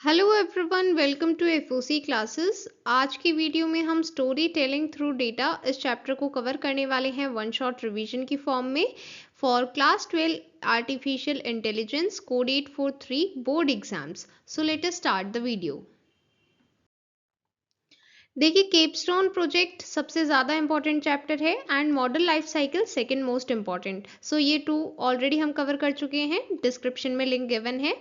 Hello everyone, welcome to FOC classes. आज की video में हम स्टोरी टेलिंग थ्रू डेटा इस चैप्टर को कवर करने वाले हैं वन शॉट रिवीजन की फॉर्म में for class 12 artificial intelligence code 843 board exams. So let us start the video. देखिए, केपस्टोन प्रोजेक्ट सबसे ज़्यादा इंपॉर्टेंट चैप्टर है and model life cycle second most important. So ये टू ऑलरेडी हम cover कर चुके हैं, डिस्क्रिप्शन में लिंक गिवन है।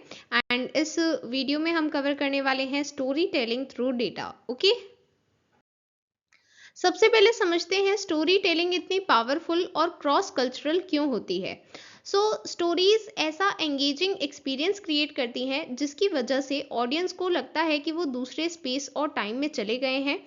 एंड इस वीडियो में हम कवर करने वाले हैं story telling through data. Okay, सबसे पहले समझते हैं स्टोरी टेलिंग इतनी पावरफुल और क्रॉस कल्चरल क्यों होती है। स्टोरीज ऐसा एंगेजिंग एक्सपीरियंस क्रिएट करती हैं जिसकी वजह से ऑडियंस को लगता है कि वो दूसरे स्पेस और टाइम में चले गए हैं।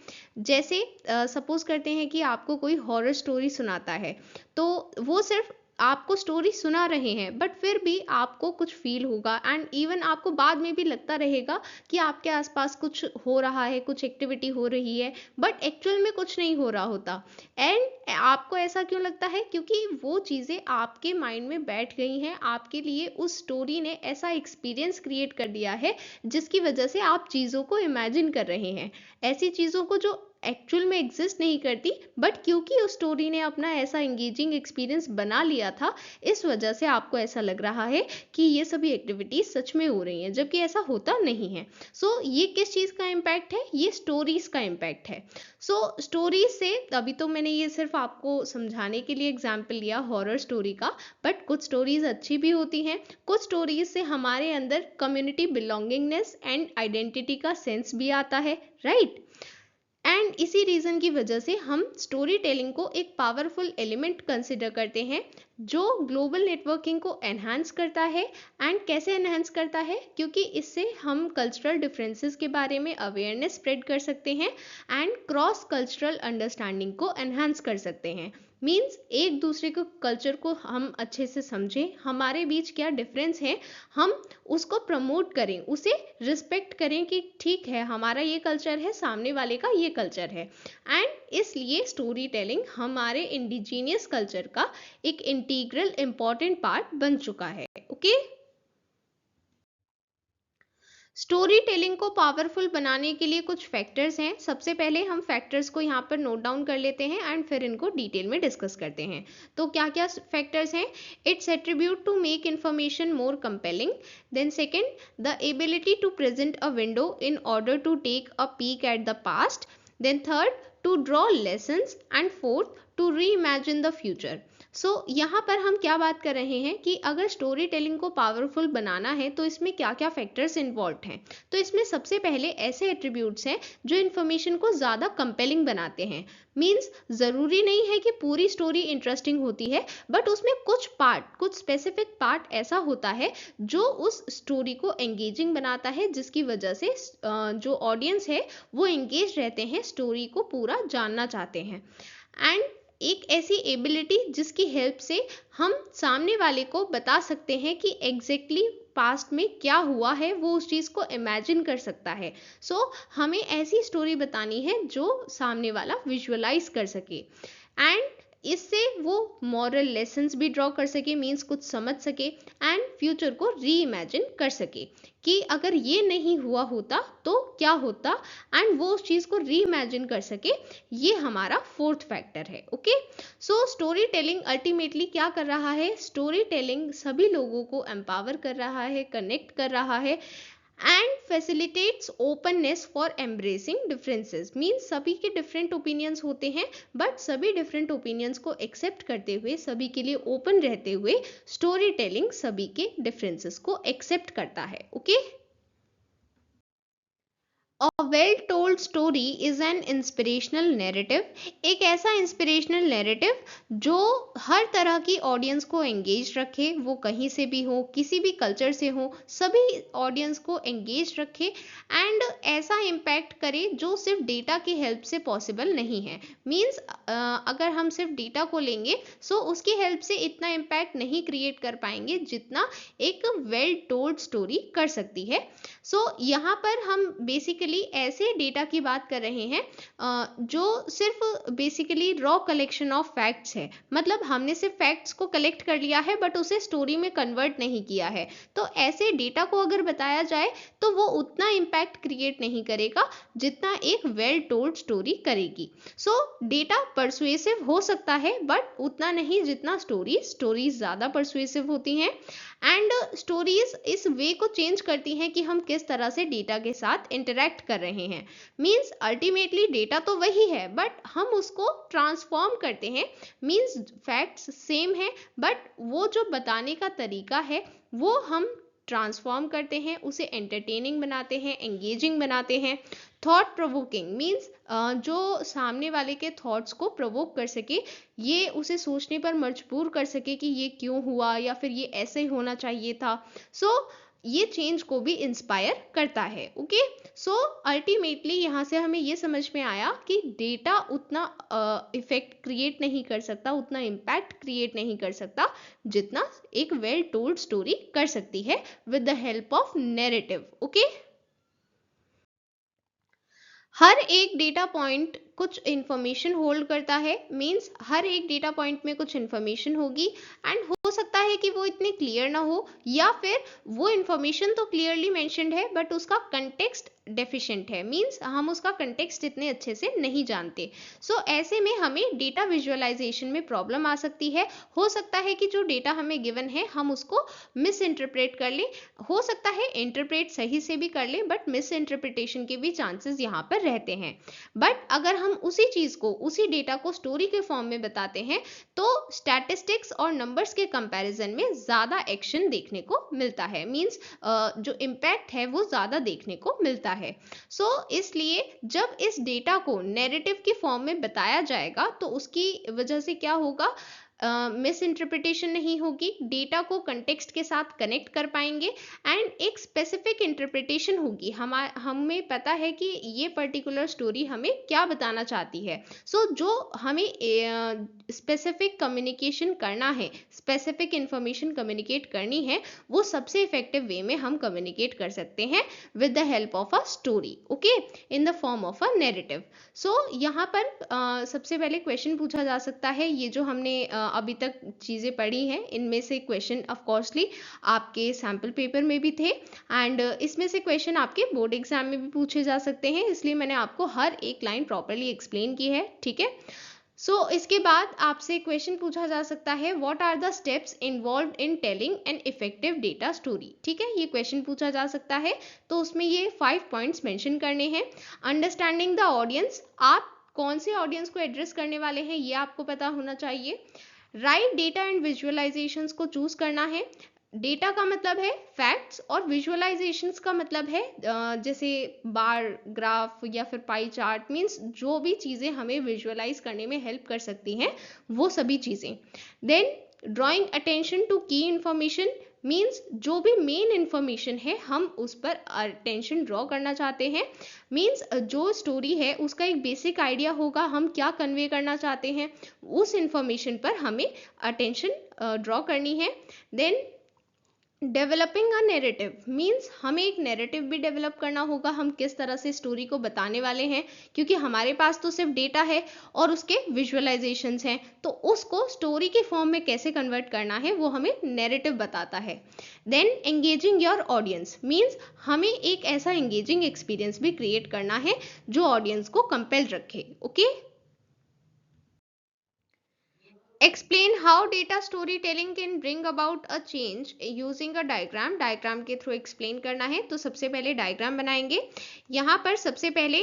जैसे सपोज करते हैं कि आपको कोई हॉरर स्टोरी सुनाता है, तो वो सिर्फ आपको स्टोरी सुना रहे हैं बट फिर भी आपको कुछ फील होगा एंड इवन आपको बाद में भी लगता रहेगा कि आपके आसपास कुछ हो रहा है, कुछ एक्टिविटी हो रही है, बट एक्चुअल में कुछ नहीं हो रहा होता। एंड आपको ऐसा क्यों लगता है? क्योंकि वो चीज़ें आपके माइंड में बैठ गई हैं, आपके लिए उस स्टोरी ने ऐसा एक्सपीरियंस क्रिएट कर दिया है जिसकी वजह से आप चीज़ों को इमेजिन कर रहे हैं, ऐसी चीज़ों को जो एक्चुअल में एग्जिस्ट नहीं करती, बट क्योंकि उस स्टोरी ने अपना ऐसा एंगेजिंग एक्सपीरियंस बना लिया था, इस वजह से आपको ऐसा लग रहा है कि ये सभी एक्टिविटीज सच में हो रही हैं, जबकि ऐसा होता नहीं है। ये किस चीज़ का इम्पैक्ट है? ये स्टोरीज का इम्पैक्ट है। स्टोरीज से अभी तो मैंने ये सिर्फ आपको समझाने के लिए एग्जाम्पल लिया हॉरर स्टोरी का, बट कुछ स्टोरीज अच्छी भी होती हैं। कुछ स्टोरीज से हमारे अंदर कम्युनिटी बिलोंगिंगनेस एंड आइडेंटिटी का सेंस भी आता है, राइट? एंड इसी रीज़न की वजह से हम स्टोरी टेलिंग को एक पावरफुल एलिमेंट कंसिडर करते हैं जो ग्लोबल नेटवर्किंग को एनहांस करता है। एंड कैसे एनहांस करता है? क्योंकि इससे हम कल्चरल डिफरेंसेस के बारे में अवेयरनेस स्प्रेड कर सकते हैं एंड क्रॉस कल्चरल अंडरस्टैंडिंग को एनहांस कर सकते हैं। मीन्स एक दूसरे को कल्चर को हम अच्छे से समझें, हमारे बीच क्या डिफरेंस है, हम उसको प्रमोट करें, उसे रिस्पेक्ट करें कि ठीक है, हमारा ये कल्चर है, सामने वाले का ये कल्चर है। एंड इसलिए स्टोरी टेलिंग हमारे इंडिजीनियस कल्चर का एक इंटीग्रल इंपॉर्टेंट पार्ट बन चुका है। ओके, स्टोरी टेलिंग को पावरफुल बनाने के लिए कुछ फैक्टर्स हैं। सबसे पहले हम फैक्टर्स को यहाँ पर नोट डाउन कर लेते हैं एंड फिर इनको डिटेल में डिस्कस करते हैं। तो क्या क्या फैक्टर्स हैं? It's attribute to make information more compelling, then second the ability to present a window in order to take a peek at the past, then third to draw lessons, and fourth to reimagine the future. यहाँ पर हम क्या बात कर रहे हैं कि अगर स्टोरी टेलिंग को पावरफुल बनाना है तो इसमें क्या क्या फैक्टर्स इन्वॉल्व हैं। तो इसमें सबसे पहले ऐसे एट्रीब्यूट्स हैं जो इन्फॉर्मेशन को ज़्यादा कंपेलिंग बनाते हैं। मीन्स ज़रूरी नहीं है कि पूरी स्टोरी इंटरेस्टिंग होती है, बट उसमें कुछ पार्ट, कुछ स्पेसिफिक पार्ट ऐसा होता है जो उस स्टोरी को एंगेजिंग बनाता है, जिसकी वजह से जो ऑडियंस है वो एंगेज रहते हैं, स्टोरी को पूरा जानना चाहते हैं। एंड एक ऐसी एबिलिटी जिसकी हेल्प से हम सामने वाले को बता सकते हैं कि एग्जैक्टली पास्ट में क्या हुआ है, वो उस चीज़ को इमेजिन कर सकता है। हमें ऐसी स्टोरी बतानी है जो सामने वाला विजुअलाइज कर सके एंड इससे वो मॉरल लेसन्स भी ड्रॉ कर सके, मीन्स कुछ समझ सके एंड फ्यूचर को री इमेजिन कर सके कि अगर ये नहीं हुआ होता तो क्या होता, एंड वो उस चीज़ को री इमेजिन कर सके। ये हमारा फोर्थ फैक्टर है। ओके, स्टोरी टेलिंग अल्टीमेटली क्या कर रहा है? स्टोरी टेलिंग सभी लोगों को एम्पावर कर रहा है, कनेक्ट कर रहा है and facilitates openness for embracing differences. Means सभी के डिफरेंट ओपिनियंस होते हैं, बट सभी डिफरेंट ओपिनियंस को एक्सेप्ट करते हुए, सभी के लिए ओपन रहते हुए स्टोरी टेलिंग सभी के डिफरेंसेस को एक्सेप्ट करता है। Okay, A well-told story is an inspirational narrative। एक ऐसा इंस्पिरेशनल नैरेटिव जो हर तरह की ऑडियंस को एंगेज रखे, वो कहीं से भी हो, किसी भी कल्चर से हो, सभी ऑडियंस को एंगेज रखे एंड ऐसा इम्पैक्ट करे जो सिर्फ डेटा की हेल्प से पॉसिबल नहीं है। मीन्स अगर हम सिर्फ डेटा को लेंगे उसकी हेल्प से इतना इम्पैक्ट नहीं क्रिएट कर पाएंगे जितना एक वेल टोल्ड स्टोरी कर सकती है। यहाँ पर हम बेसिकली बेसिकली ऐसे डेटा की बात कर रहे हैं जो सिर्फ basically raw collection of facts है, मतलब हमने सिर्फ फैक्ट्स को कलेक्ट कर लिया है बट उसे स्टोरी में कन्वर्ट नहीं किया है। तो ऐसे डेटा को अगर बताया जाए तो वो उतना इम्पैक्ट क्रिएट नहीं करेगा जितना एक वेल टोल्ड स्टोरी करेगी। सो डेटा परसुएसिव हो सकता है बट उतना नहीं जितना स्टोरीज ज़्यादा परसुएसिव होती हैं। एंड स्टोरीज इस वे को चेंज करती हैं कि हम किस तरह से डेटा के साथ इंटरेक्ट कर रहे हैं। मीन्स अल्टीमेटली डेटा तो वही है बट हम उसको ट्रांसफॉर्म करते हैं। मीन्स फैक्ट्स सेम है बट वो जो बताने का तरीका है वो हम ट्रांसफॉर्म करते हैं, उसे एंटरटेनिंग बनाते हैं, एंगेजिंग बनाते हैं। थॉट प्रोवोकिंग मीन्स जो सामने वाले के थॉट्स को प्रोवोक कर सके, ये उसे सोचने पर मजबूर कर सके कि ये क्यों हुआ या फिर ये ऐसे ही होना चाहिए था। सो ये चेंज को भी इंस्पायर करता है। ओके, सो अल्टीमेटली यहाँ से हमें ये समझ में आया कि डेटा उतना इफेक्ट क्रिएट नहीं कर सकता, उतना इम्पैक्ट क्रिएट नहीं कर सकता जितना एक वेल टोल्ड स्टोरी कर सकती है with the help of narrative. Okay, हर एक डेटा पॉइंट कुछ इंफॉर्मेशन होल्ड करता है। मीन्स हर एक डेटा पॉइंट में कुछ इंफॉर्मेशन होगी एंड हो सकता है कि वो इतनी क्लियर ना हो या फिर वो इंफॉर्मेशन तो क्लियरली मेंशन्ड है बट उसका कंटेक्स्ट डेफिशिएंट है। मीन्स हम उसका कंटेक्स्ट इतने अच्छे से नहीं जानते। सो ऐसे में हमें डेटा विजुअलाइजेशन में प्रॉब्लम आ सकती है। हो सकता है कि जो डेटा हमें गिवन है हम उसको मिस इंटरप्रेट कर ले, हो सकता है इंटरप्रेट सही से भी कर ले बट मिस इंटरप्रिटेशन के भी चांसेस यहाँ पर रहते हैं। बट अगर हम उसी चीज को, उसी डेटा को स्टोरी के फॉर्म में बताते हैं तो स्टैटिस्टिक्स और नंबर्स के कंपैरिजन में ज्यादा एक्शन देखने को मिलता है। मींस जो इम्पैक्ट है वो ज्यादा देखने को मिलता है। सो इसलिए जब इस डेटा को नैरेटिव की फॉर्म में बताया जाएगा तो उसकी वजह से क्या होगा, मिस इंटरप्रिटेशन नहीं होगी, डेटा को कंटेक्स्ट के साथ कनेक्ट कर पाएंगे एंड एक स्पेसिफिक इंटरप्रिटेशन होगी। हमें पता है कि ये पर्टिकुलर स्टोरी हमें क्या बताना चाहती है। सो जो हमें स्पेसिफिक कम्युनिकेशन करना है, स्पेसिफिक इंफॉर्मेशन कम्युनिकेट करनी है, वो सबसे इफेक्टिव वे में हम कम्युनिकेट कर सकते हैं with the help of a story, okay, in the form of a narrative. So यहाँ पर सबसे पहले क्वेश्चन पूछा जा सकता है, ये जो हमने अभी तक चीज़ें पढ़ी हैं इनमें से क्वेश्चन ऑफकोर्सली आपके सैम्पल पेपर में भी थे एंड इसमें से क्वेश्चन आपके बोर्ड एग्जाम में भी पूछे जा सकते हैं, इसलिए मैंने आपको हर एक लाइन प्रॉपरली एक्सप्लेन की है। ठीक है, सो इसके बाद आपसे क्वेश्चन पूछा जा सकता है, what are the steps involve in telling an effective data story. ठीक है, ये क्वेश्चन पूछा जा सकता है तो उसमें ये 5 पॉइंट्स मेंशन करने हैं। अंडरस्टैंडिंग द ऑडियंस, आप कौन से ऑडियंस को एड्रेस करने वाले हैं ये आपको पता होना चाहिए। राइट डेटा एंड विजुअलाइजेशंस को चूज करना है। डेटा का मतलब है फैक्ट्स और विजुअलाइजेशंस का मतलब है जैसे बार ग्राफ या फिर पाई चार्ट, मींस जो भी चीज़ें हमें विजुअलाइज करने में हेल्प कर सकती हैं वो सभी चीज़ें। देन ड्राइंग अटेंशन टू की इंफॉर्मेशन, मीन्स जो भी मेन इंफॉर्मेशन है हम उस पर अटेंशन ड्रॉ करना चाहते हैं। मीन्स जो स्टोरी है उसका एक बेसिक आइडिया होगा हम क्या कन्वे करना चाहते हैं, उस इंफॉर्मेशन पर हमें अटेंशन ड्रॉ करनी है। Then developing a narrative, means हमें एक नैरेटिव भी डेवलप करना होगा, हम किस तरह से स्टोरी को बताने वाले हैं, क्योंकि हमारे पास तो सिर्फ डेटा है और उसके विजुअलाइजेशंस हैं, तो उसको स्टोरी के फॉर्म में कैसे कन्वर्ट करना है वो हमें नैरेटिव बताता है। Then engaging your audience, means हमें एक ऐसा एंगेजिंग एक्सपीरियंस भी क्रिएट करना है जो ऑडियंस को कंपेल रखे। Okay, explain how data story telling can bring about a change using a diagram, diagram के थ्रू एक्सप्लेन करना है। तो सबसे पहले डायग्राम बनाएंगे, यहाँ पर सबसे पहले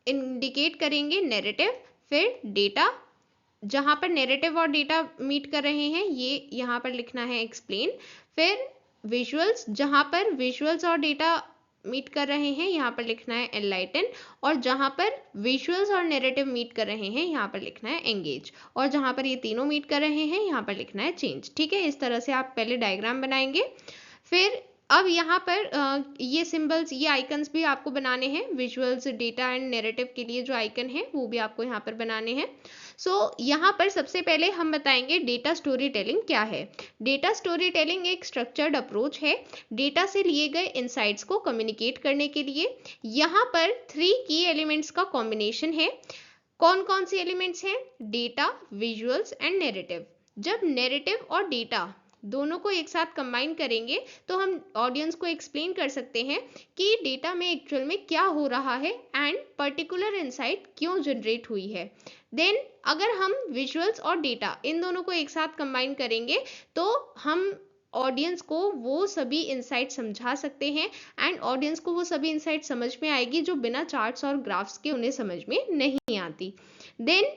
इंडिकेट करेंगे नैरेटिव, फिर डेटा, जहाँ पर नैरेटिव और डेटा मीट कर रहे हैं ये यहाँ पर लिखना है एक्सप्लेन, फिर विजुअल्स, जहाँ पर विजुअल्स और डेटा मीट कर रहे हैं यहाँ पर लिखना है एनलाइटन, और जहाँ पर विजुअल्स और नैरेटिव मीट कर रहे हैं यहाँ पर लिखना है एंगेज, और जहाँ पर ये तीनों मीट कर रहे हैं यहाँ पर लिखना है चेंज। ठीक है, इस तरह से आप पहले डायग्राम बनाएंगे। फिर अब यहाँ पर ये सिंबल्स, ये आइकन्स भी आपको बनाने हैं, विजुअल्स, डेटा एंड नैरेटिव के लिए जो आइकन है वो भी आपको यहाँ पर बनाने हैं। यहाँ पर सबसे पहले हम बताएंगे डेटा स्टोरी टेलिंग क्या है। डेटा स्टोरी टेलिंग एक स्ट्रक्चर्ड अप्रोच है डेटा से लिए गए इंसाइट्स को कम्युनिकेट करने के लिए। यहाँ पर 3 की एलिमेंट्स का कॉम्बिनेशन है। कौन कौन से एलिमेंट्स हैं? Data, visuals and narrative. जब नैरेटिव और डेटा दोनों को एक साथ कंबाइन करेंगे तो हम ऑडियंस को एक्सप्लेन कर सकते हैं कि डेटा में एक्चुअल में क्या हो रहा है एंड पर्टिकुलर इंसाइट क्यों जनरेट हुई है। देन अगर हम विजुअल्स और डेटा इन दोनों को एक साथ कंबाइन करेंगे तो हम ऑडियंस को वो सभी इंसाइट समझा सकते हैं एंड ऑडियंस को वो सभी इंसाइट समझ में आएगी जो बिना चार्ट्स और ग्राफ्स के उन्हें समझ में नहीं आती। देन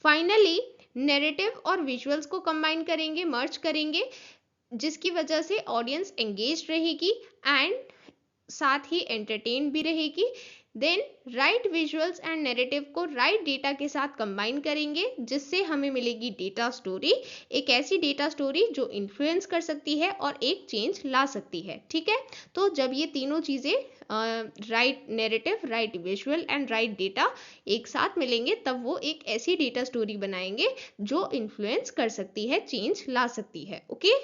फाइनली नैरेटिव और विजुअल्स को कंबाइन करेंगे, मर्ज करेंगे, जिसकी वजह से ऑडियंस एंगेज रहेगी एंड साथ ही एंटरटेन भी रहेगी। Then right visuals and narrative को राइट डेटा के साथ कंबाइन करेंगे जिससे हमें मिलेगी डेटा स्टोरी, एक ऐसी डेटा स्टोरी जो इन्फ्लुएंस कर सकती है और एक चेंज ला सकती है। ठीक है, तो जब ये तीनों चीजें right narrative, right visual and right data एक साथ मिलेंगे तब वो एक ऐसी डेटा स्टोरी बनाएंगे जो इन्फ्लुएंस कर सकती है, चेंज ला सकती है। Okay,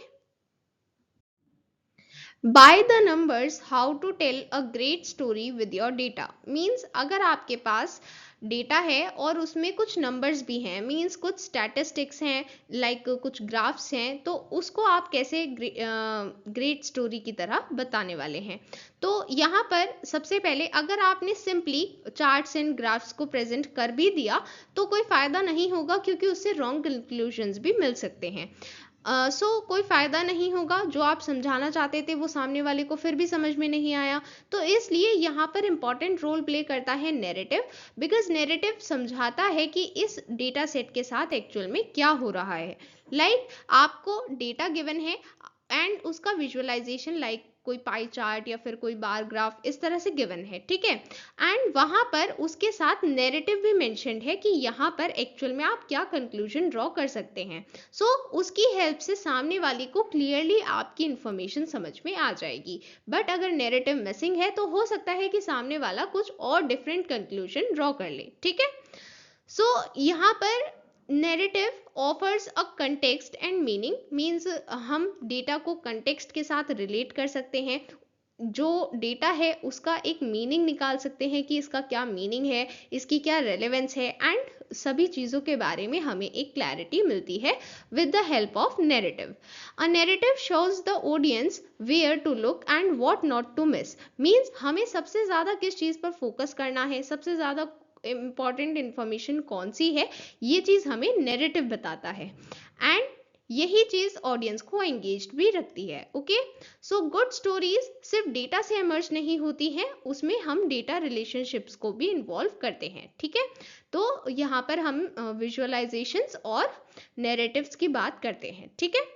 by the numbers how to tell a great story with your data. Means अगर आपके पास डेटा है और उसमें कुछ नंबर्स भी हैं, मीन्स कुछ स्टैटिस्टिक्स हैं, लाइक कुछ ग्राफ्स हैं, तो उसको आप कैसे ग्रेट स्टोरी की तरह बताने वाले हैं। तो यहाँ पर सबसे पहले अगर आपने सिंपली चार्ट्स एंड ग्राफ्स को प्रेजेंट कर भी दिया तो कोई फायदा नहीं होगा क्योंकि उससे रॉन्ग कंक्लूजन्स भी मिल सकते हैं। कोई फायदा नहीं होगा, जो आप समझाना चाहते थे वो सामने वाले को फिर भी समझ में नहीं आया। तो इसलिए यहाँ पर इंपॉर्टेंट रोल प्ले करता है नैरेटिव, बिकॉज नैरेटिव समझाता है कि इस डेटा सेट के साथ एक्चुअल में क्या हो रहा है। लाइक आपको डेटा गिवन है एंड उसका विजुअलाइजेशन लाइक कोई पाई चार्ट या फिर कोई बार ग्राफ इस तरह से गिवन है, ठीक है, एंड वहां पर उसके साथ नैरेटिव भी मेंशन्ड है कि यहाँ पर एक्चुअल में आप क्या कंक्लूजन ड्रॉ कर सकते हैं। उसकी हेल्प से सामने वाले को क्लियरली आपकी इंफॉर्मेशन समझ में आ जाएगी। बट अगर नैरेटिव मिसिंग है तो हो सकता है कि सामने वाला कुछ और डिफरेंट कंक्लूजन ड्रॉ कर ले। ठीक है, यहाँ पर narrative offers a context and meaning. Means हम डेटा को कंटेक्स्ट के साथ रिलेट कर सकते हैं, जो डेटा है उसका एक मीनिंग निकाल सकते हैं कि इसका क्या मीनिंग है, इसकी क्या रेलेवेंस है, एंड सभी चीज़ों के बारे में हमें एक क्लैरिटी मिलती है with the help of narrative. A narrative shows the audience where to look and what not to miss. Means हमें सबसे ज़्यादा किस चीज़ पर फोकस करना है, सबसे ज़्यादा इंपॉर्टेंट इंफॉर्मेशन कौन सी है, ये चीज़ हमें नैरेटिव बताता है एंड यही चीज ऑडियंस को एंगेज्ड भी रखती है। ओके, गुड स्टोरीज सिर्फ डेटा से इमर्ज नहीं होती हैं, उसमें हम डेटा रिलेशनशिप्स को भी इन्वॉल्व करते हैं। ठीक है, तो यहाँ पर हम विजुअलाइजेशंस और नैरेटिव्स की बात करते हैं। ठीक है,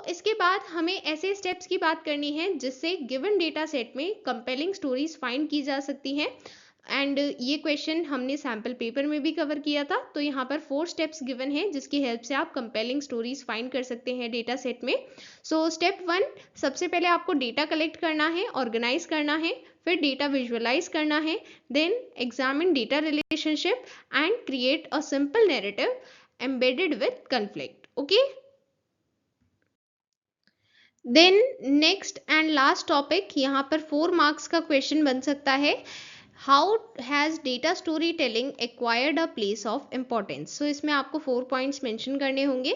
इसके बाद हमें ऐसे स्टेप्स की बात करनी है जिससे गिवन डेटा सेट में कंपेलिंग स्टोरीज फाइंड की जा सकती हैं। एंड ये क्वेश्चन हमने सैम्पल पेपर में भी कवर किया था। तो यहाँ पर 4 स्टेप्स गिवन हैं जिसकी हेल्प से आप कंपेलिंग स्टोरीज फाइंड कर सकते हैं डेटा सेट में। स्टेप 1, सबसे पहले आपको डेटा कलेक्ट करना है, ऑर्गेनाइज करना है, फिर डेटा विजुअलाइज करना है, then examine data relationship and create a simple narrative embedded with conflict. Okay, then next and last topic, यहाँ पर 4 मार्क्स का क्वेश्चन बन सकता है। How has data story telling acquired a place of importance. इसमें आपको 4 पॉइंट्स मेंशन करने होंगे।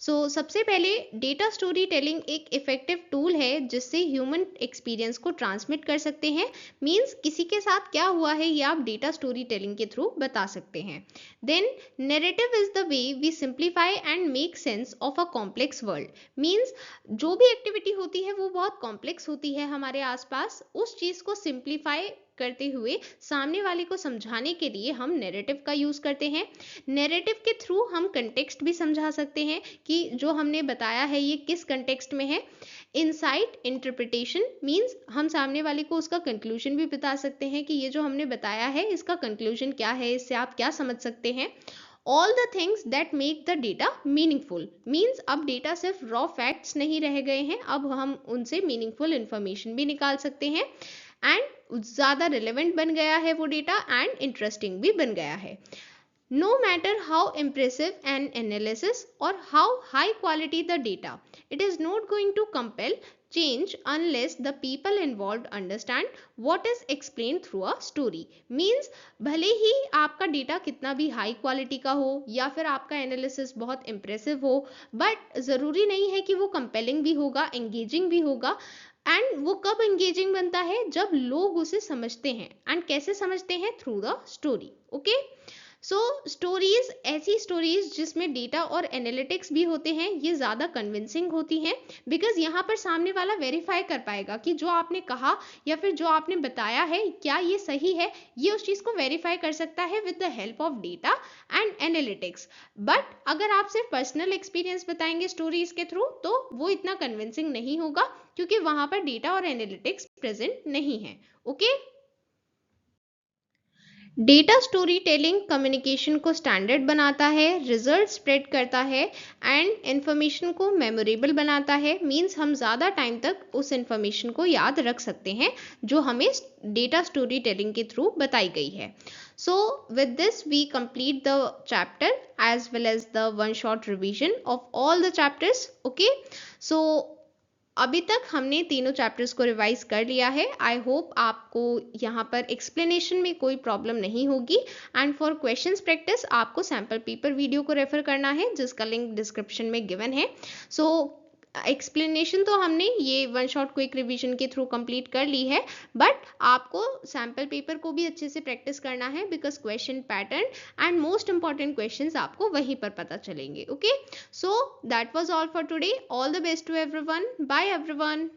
सबसे पहले डेटा स्टोरी टेलिंग एक इफेक्टिव टूल है जिससे ह्यूमन एक्सपीरियंस को ट्रांसमिट कर सकते हैं। मीन्स किसी के साथ क्या हुआ है ये आप डेटा स्टोरी टेलिंग के थ्रू बता सकते हैं। Then narrative is the way we simplify and make sense of a complex world. Means जो भी एक्टिविटी होती है वो बहुत कॉम्प्लेक्स होती है हमारे आसपास, उस चीज़ को सिंप्लीफाई करते हुए सामने वाले को समझाने के लिए हम नैरेटिव का यूज करते हैं। नैरेटिव के थ्रू हम कंटेक्स्ट भी समझा सकते हैं कि जो हमने बताया है ये किस कंटेक्स्ट में है। इनसाइट इंटरप्रिटेशन मींस हम सामने वाले को उसका कंक्लूजन भी बता सकते हैं कि ये जो हमने बताया है इसका कंक्लूजन क्या है, इससे आप क्या समझ सकते हैं। All the things that make the data meaningful. Means अब डेटा सिर्फ रॉ फैक्ट्स नहीं रह गए हैं, अब हम उनसे मीनिंगफुल इंफॉर्मेशन भी निकाल सकते हैं एंड ज़्यादा रिलेवेंट बन गया है वो डेटा एंड इंटरेस्टिंग भी बन गया है। No matter how impressive an analysis or how high quality the data, it is not going to compel change unless the people involved understand what is explained through a story. Means भले ही आपका data कितना भी high quality का हो या फिर आपका analysis बहुत इम्प्रेसिव हो, बट ज़रूरी नहीं है कि वो कंपेलिंग भी होगा, एंगेजिंग भी होगा। एंड वो कब एंगेजिंग बनता है? जब लोग उसे समझते हैं। एंड कैसे समझते हैं? Through the story. Okay, so stories, ऐसी स्टोरीज जिसमें डेटा और एनालिटिक्स भी होते हैं, ये ज़्यादा कन्विंसिंग होती हैं, बिकॉज यहाँ पर सामने वाला वेरीफाई कर पाएगा कि जो आपने कहा या फिर जो आपने बताया है क्या ये सही है, ये उस चीज़ को वेरीफाई कर सकता है with the help of data and analytics. But अगर आप सिर्फ पर्सनल एक्सपीरियंस बताएंगे स्टोरीज के थ्रू, तो वो इतना कन्विंसिंग नहीं होगा, क्योंकि वहाँ पर डेटा और एनालिटिक्स प्रेजेंट नहीं है। Okay, data story telling communication को स्टैंडर्ड बनाता है, रिजल्ट स्प्रेड करता है एंड इंफॉर्मेशन को मेमोरेबल बनाता है। मींस हम ज़्यादा टाइम तक उस इंफॉर्मेशन को याद रख सकते हैं जो हमें डेटा स्टोरी टेलिंग के थ्रू बताई गई है। So with this we complete the chapter as well as the one shot revision of all the chapters. Okay, so अभी तक हमने तीनों चैप्टर्स को रिवाइज कर लिया है। आई होप आपको यहाँ पर एक्सप्लेनेशन में कोई प्रॉब्लम नहीं होगी। एंड फॉर क्वेश्चंस प्रैक्टिस आपको सैम्पल पेपर वीडियो को रेफर करना है, जिसका लिंक डिस्क्रिप्शन में गिवन है। सो एक्सप्लेनेशन तो हमने ये वन शॉट क्विक रिवीजन के थ्रू कंप्लीट कर ली है, बट आपको सैम्पल पेपर को भी अच्छे से प्रैक्टिस करना है, because question pattern and most important questions आपको वहीं पर पता चलेंगे। Okay, so that was all for today. All the best to everyone. Bye everyone.